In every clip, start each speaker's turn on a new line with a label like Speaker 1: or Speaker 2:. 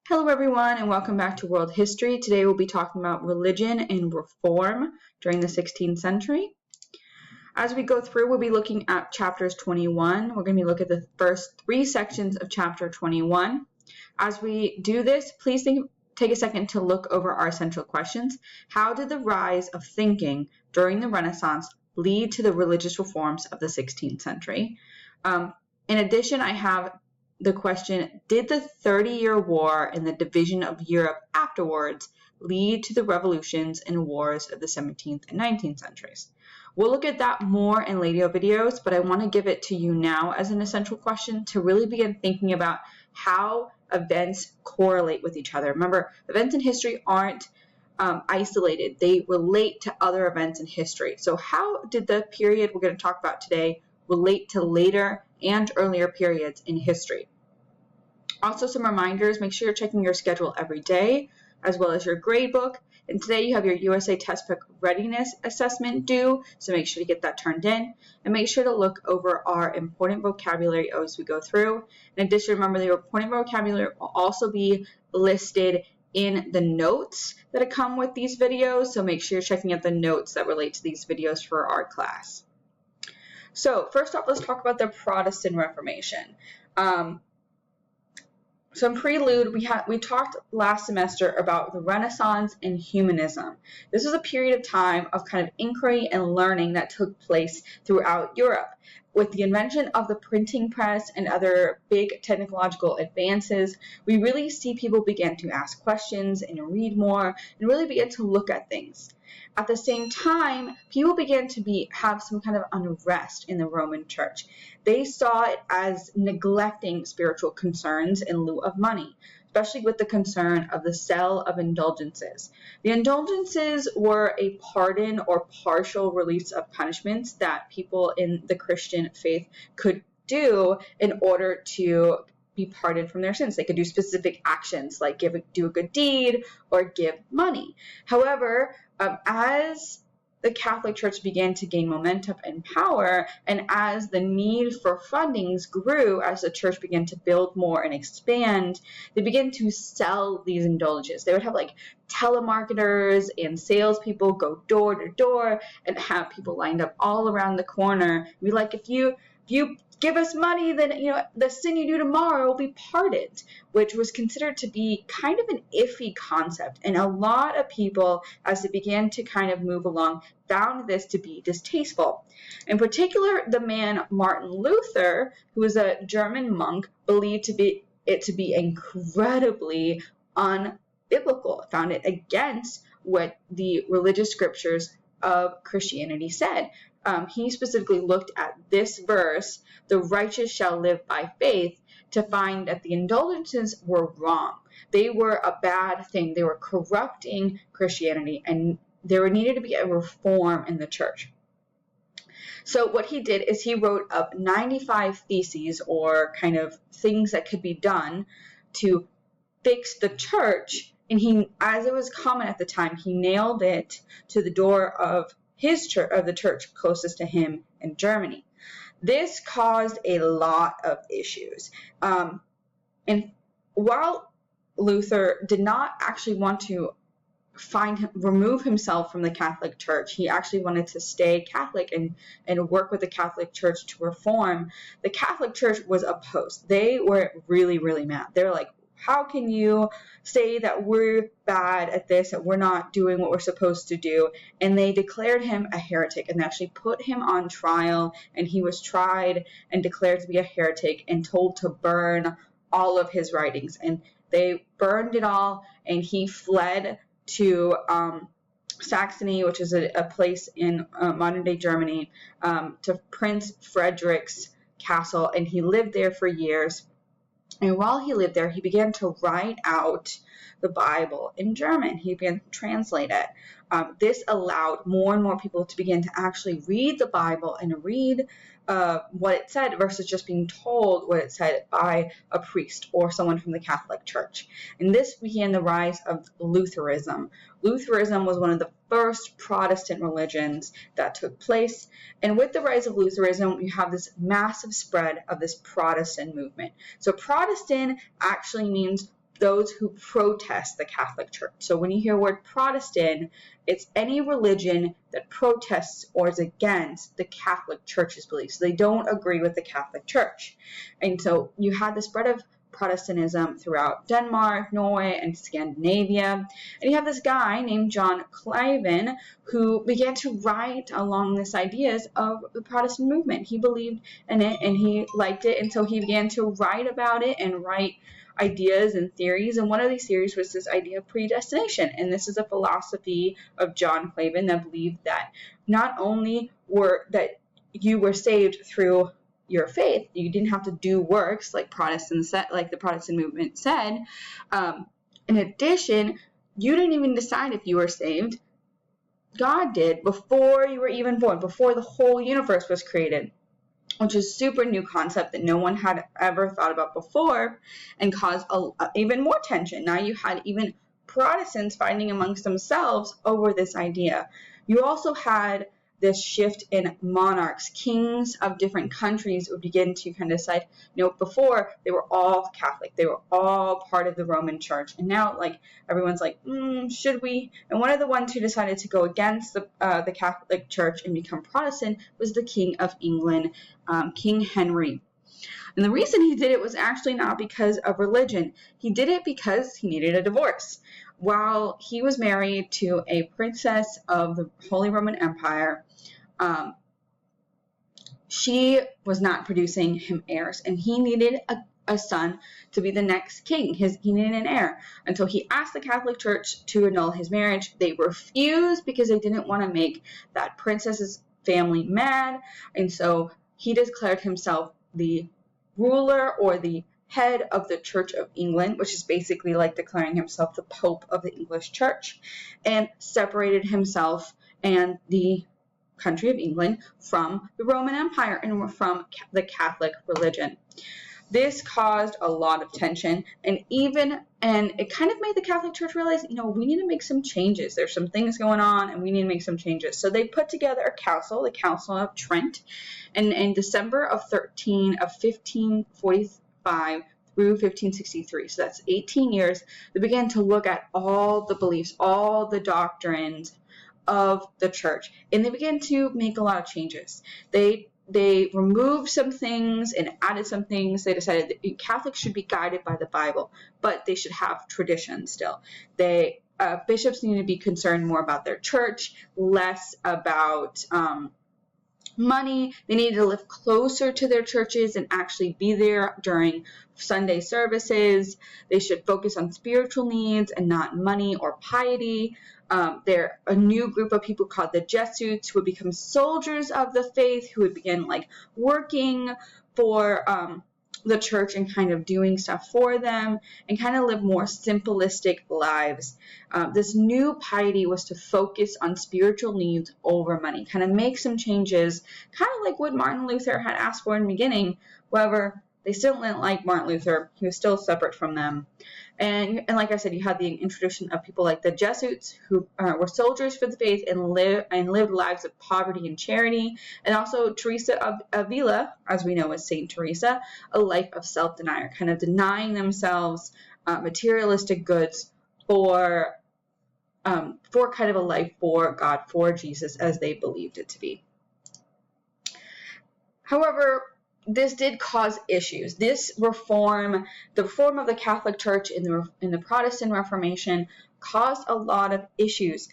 Speaker 1: Hello everyone and welcome back to World History. Today we'll be talking about religion and reform during the 16th century. As we go through, we'll be looking at chapters 21. We're going to be looking at the first three sections of chapter 21. As we do this, please take a second to look over our essential questions. How did the rise of thinking during the Renaissance lead to the religious reforms of the 16th century? In addition, I have the question, did the 30-Year War and the division of Europe afterwards lead to the revolutions and wars of the 17th and 19th centuries? We'll look at that more in later videos, but I want to give it to you now as an essential question to really begin thinking about how events correlate with each other. Remember, events in history aren't isolated. They relate to other events in history. So how did the period we're going to talk about today relate to later and earlier periods in history? Also, some reminders, make sure you're checking your schedule every day, as well as your grade book. And today you have your USA test book readiness assessment due, so make sure to get that turned in. And make sure to look over our important vocabulary as we go through. In addition, remember the important vocabulary will also be listed in the notes that come with these videos, so make sure you're checking out the notes that relate to these videos for our class. So first off, let's talk about the Protestant Reformation. So in prelude, we talked last semester about the Renaissance and humanism. This was a period of time of kind of inquiry and learning that took place throughout Europe. With the invention of the printing press and other big technological advances, we really see people begin to ask questions and read more and really begin to look at things. At the same time, people began to have some kind of unrest in the Roman Church. They saw it as neglecting spiritual concerns in lieu of money, especially with the concern of the sale of indulgences. The indulgences were a pardon or partial release of punishments that people in the Christian faith could do in order to be pardoned from their sins. They could do specific actions like do a good deed or give money. However, as the Catholic Church began to gain momentum and power, and as the need for fundings grew, as the church began to build more and expand, they began to sell these indulgences. They would have like telemarketers and salespeople go door to door and have people lined up all around the corner. Be like, if you give us money, then the sin you do tomorrow will be pardoned, which was considered to be kind of an iffy concept. And a lot of people, as they began to kind of move along, found this to be distasteful. In particular, the man Martin Luther, who was a German monk, believed it to be incredibly unbiblical, found it against what the religious scriptures of Christianity said. He specifically looked at this verse, the righteous shall live by faith, to find that the indulgences were wrong. They were a bad thing. They were corrupting Christianity, and there needed to be a reform in the church. So what he did is he wrote up 95 theses, or kind of things that could be done to fix the church, and he, as it was common at the time, he nailed it to the door of his church, of the church closest to him in Germany. This caused a lot of issues. And while Luther did not actually want to remove himself from the Catholic Church, he actually wanted to stay Catholic and work with the Catholic Church to reform. The Catholic Church was opposed. They were really, really mad. They're like, how can you say that we're bad at this, that we're not doing what we're supposed to do? And they declared him a heretic and actually put him on trial, and he was tried and declared to be a heretic and told to burn all of his writings. And they burned it all, and he fled to Saxony, which is a place in modern-day Germany, to Prince Frederick's castle, and he lived there for years. And while he lived there, he began to write out the Bible in German. He began to translate it. This allowed more and more people to begin to actually read the Bible and read what it said versus just being told what it said by a priest or someone from the Catholic Church. And this began the rise of Lutheranism. Lutheranism was one of the first Protestant religions that took place. And with the rise of Lutheranism, you have this massive spread of this Protestant movement. So Protestant actually means those who protest the Catholic Church. So when you hear the word Protestant, it's any religion that protests or is against the Catholic Church's beliefs. They don't agree with the Catholic Church. And so you had the spread of Protestantism throughout Denmark, Norway, and Scandinavia. And you have this guy named John Calvin who began to write along these ideas of the Protestant movement. He believed in it and he liked it, and so he began to write about it and write ideas and theories. And one of these theories was this idea of predestination. And this is a philosophy of John Calvin that believed that not only that you were saved through your faith, you didn't have to do works like the Protestant movement said. In addition, you didn't even decide if you were saved. God did before you were even born, before the whole universe was created, which is a super new concept that no one had ever thought about before and caused even more tension. Now you had even Protestants fighting amongst themselves over this idea. You also had this shift in monarchs. Kings of different countries would begin to kind of decide, before they were all Catholic, they were all part of the Roman Church, and now everyone's like, should we? And one of the ones who decided to go against the Catholic Church and become Protestant was the King of England, King Henry. And the reason he did it was actually not because of religion. He did it because he needed a divorce. While he was married to a princess of the Holy Roman Empire, she was not producing him heirs, and he needed a son to be the next king. He needed an heir. And so he asked the Catholic Church to annul his marriage. They refused because they didn't want to make that princess's family mad. And so he declared himself the ruler or the head of the Church of England, which is basically like declaring himself the Pope of the English Church, and separated himself and the country of England from the Roman Empire and from the Catholic religion. This caused a lot of tension, and it kind of made the Catholic Church realize, we need to make some changes. There's some things going on, and we need to make some changes. So they put together a council, the Council of Trent, and in December of 1545 through 1563, so that's 18 years, they began to look at all the beliefs, all the doctrines of the church, and they began to make a lot of changes. They removed some things and added some things. They decided that Catholics should be guided by the Bible, but they should have tradition still. Bishops need to be concerned more about their church, less about money. They needed to live closer to their churches and actually be there during Sunday services. They should focus on spiritual needs and not money or piety. They're a new group of people called the Jesuits who would become soldiers of the faith, who would begin working for the church and kind of doing stuff for them and kind of live more simplistic lives. This new piety was to focus on spiritual needs over money, kind of make some changes, kind of like what Martin Luther had asked for in the beginning. However, they still didn't like Martin Luther. He was still separate from them. And like I said, you had the introduction of people like the Jesuits, who were soldiers for the faith and lived lives of poverty and charity. And also Teresa of Avila, as we know as Saint Teresa, a life of self-denial, kind of denying themselves materialistic goods for kind of a life for God, for Jesus, as they believed it to be. However, this did cause issues. The reform of the Catholic Church in the Protestant Reformation caused a lot of issues.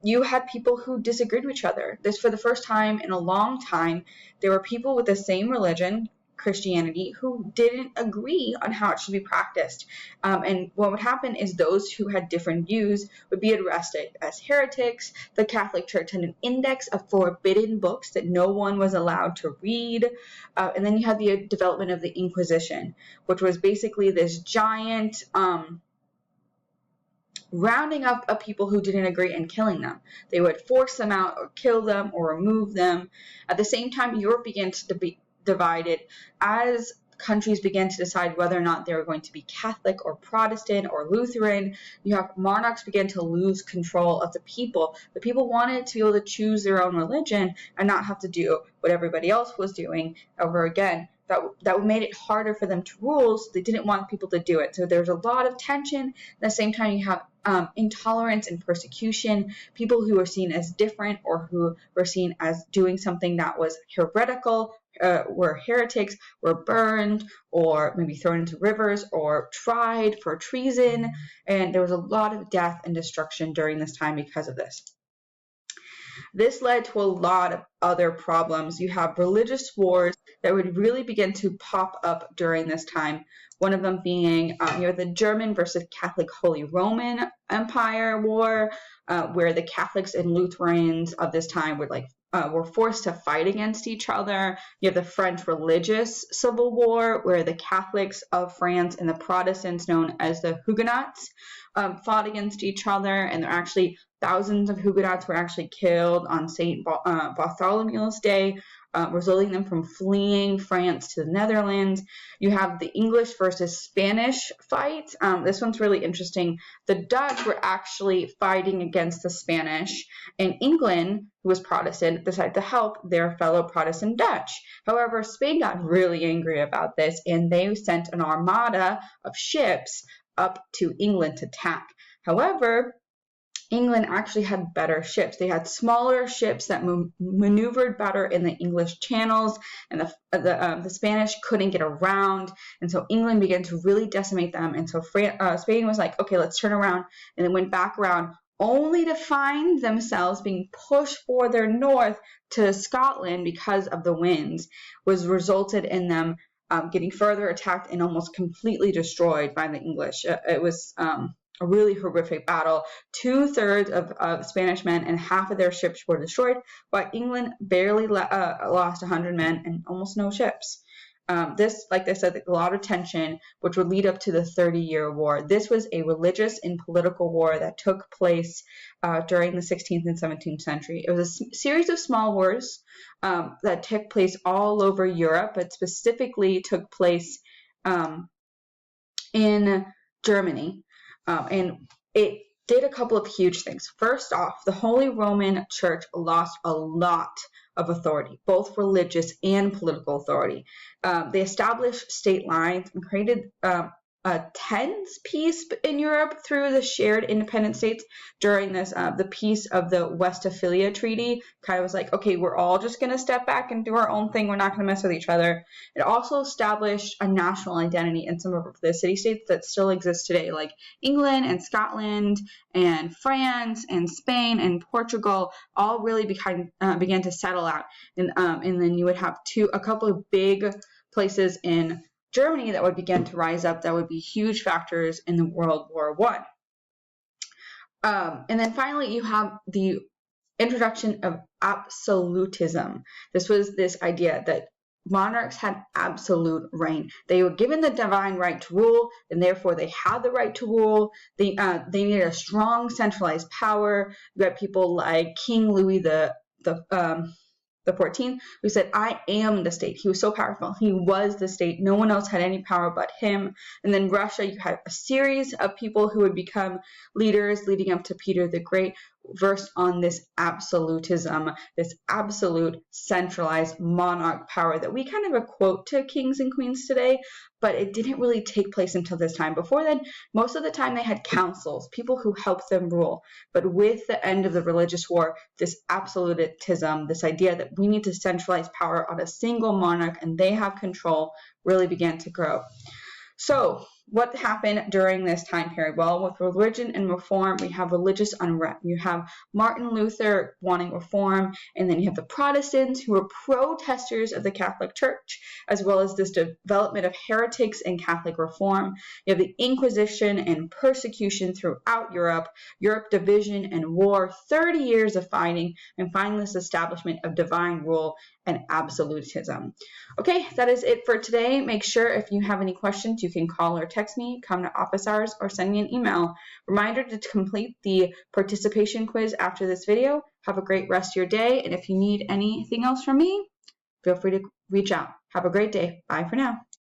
Speaker 1: You had people who disagreed with each other. This, for the first time in a long time, there were people with the same religion, Christianity, who didn't agree on how it should be practiced. And what would happen is those who had different views would be arrested as heretics. The Catholic Church had an index of forbidden books that no one was allowed to read. And then you had the development of the Inquisition, which was basically this giant rounding up of people who didn't agree and killing them. They would force them out or kill them or remove them. At the same time, Europe began to be divided as countries began to decide whether or not they were going to be Catholic or Protestant or Lutheran. You have monarchs began to lose control of the people. The people wanted to be able to choose their own religion and not have to do what everybody else was doing over again. that made it harder for them to rule, so they didn't want people to do it. So there's a lot of tension. At the same time, you have intolerance and persecution. People who were seen as different or who were seen as doing something that was heretical, were heretics, were burned or maybe thrown into rivers or tried for treason. And there was a lot of death and destruction during this time because of this. This led to a lot of other problems. You have religious wars that would really begin to pop up during this time. One of them being the German versus Catholic Holy Roman Empire War, where the Catholics and Lutherans of this time were forced to fight against each other. You have the French Religious Civil War, where the Catholics of France and the Protestants, known as the Huguenots, fought against each other, and there are actually thousands of Huguenots were actually killed on St. Bartholomew's Day, resulting them from fleeing France to the Netherlands. You have the English versus Spanish fight. This one's really interesting. The Dutch were actually fighting against the Spanish, and England, who was Protestant, decided to help their fellow Protestant Dutch. However, Spain got really angry about this, and they sent an armada of ships up to England to attack. However, England actually had better ships. They had smaller ships that maneuvered better in the English channels, and the Spanish couldn't get around, and so England began to really decimate them. And so Spain was like, okay, let's turn around, and then went back around, only to find themselves being pushed further north to Scotland because of the winds, was resulted in them getting further attacked and almost completely destroyed by the English. It was a really horrific battle. 2/3 of Spanish men and half of their ships were destroyed, while England barely lost 100 men and almost no ships. This, like I said, a lot of tension, which would lead up to the 30-Year War. This was a religious and political war that took place during the 16th and 17th century. It was a series of small wars that took place all over Europe, but specifically took place in Germany. And it did a couple of huge things. First off, the Holy Roman Church lost a lot of authority, both religious and political authority. They established state lines and created a tens peace in Europe through the shared independent states during this, the peace of the Westphalia Treaty. Kind of was like, okay, we're all just going to step back and do our own thing. We're not going to mess with each other. It also established a national identity in some of the city-states that still exist today, like England and Scotland and France and Spain and Portugal, all really began to settle out. And then you would have a couple of big places in Germany that would begin to rise up, that would be huge factors in the World War I. And then finally, you have the introduction of absolutism. This was this idea that monarchs had absolute reign. They were given the divine right to rule, and therefore they had the right to rule. They needed a strong centralized power. You had people like King Louis the 14th, who said, I am the state. He was so powerful. He was the state. No one else had any power but him. And then Russia, you had a series of people who would become leaders leading up to Peter the Great, versed on this absolutism, this absolute centralized monarch power that we kind of equate to kings and queens today, but it didn't really take place until this time. Before then, most of the time they had councils, people who helped them rule. But with the end of the religious war, this absolutism, this idea that we need to centralize power on a single monarch and they have control, really began to grow. So what happened during this time period? Well, with religion and reform, we have religious unrest. You have Martin Luther wanting reform, and then you have the Protestants who were protesters of the Catholic Church, as well as this development of heretics and Catholic reform. You have the Inquisition and persecution throughout Europe, Europe division and war, 30 years of fighting, and finally this establishment of divine rule and absolutism. Okay, that is it for today. Make sure if you have any questions, you can call or text me, come to office hours, or send me an email. Reminder to complete the participation quiz after this video. Have a great rest of your day, and if you need anything else from me, feel free to reach out. Have a great day. Bye for now.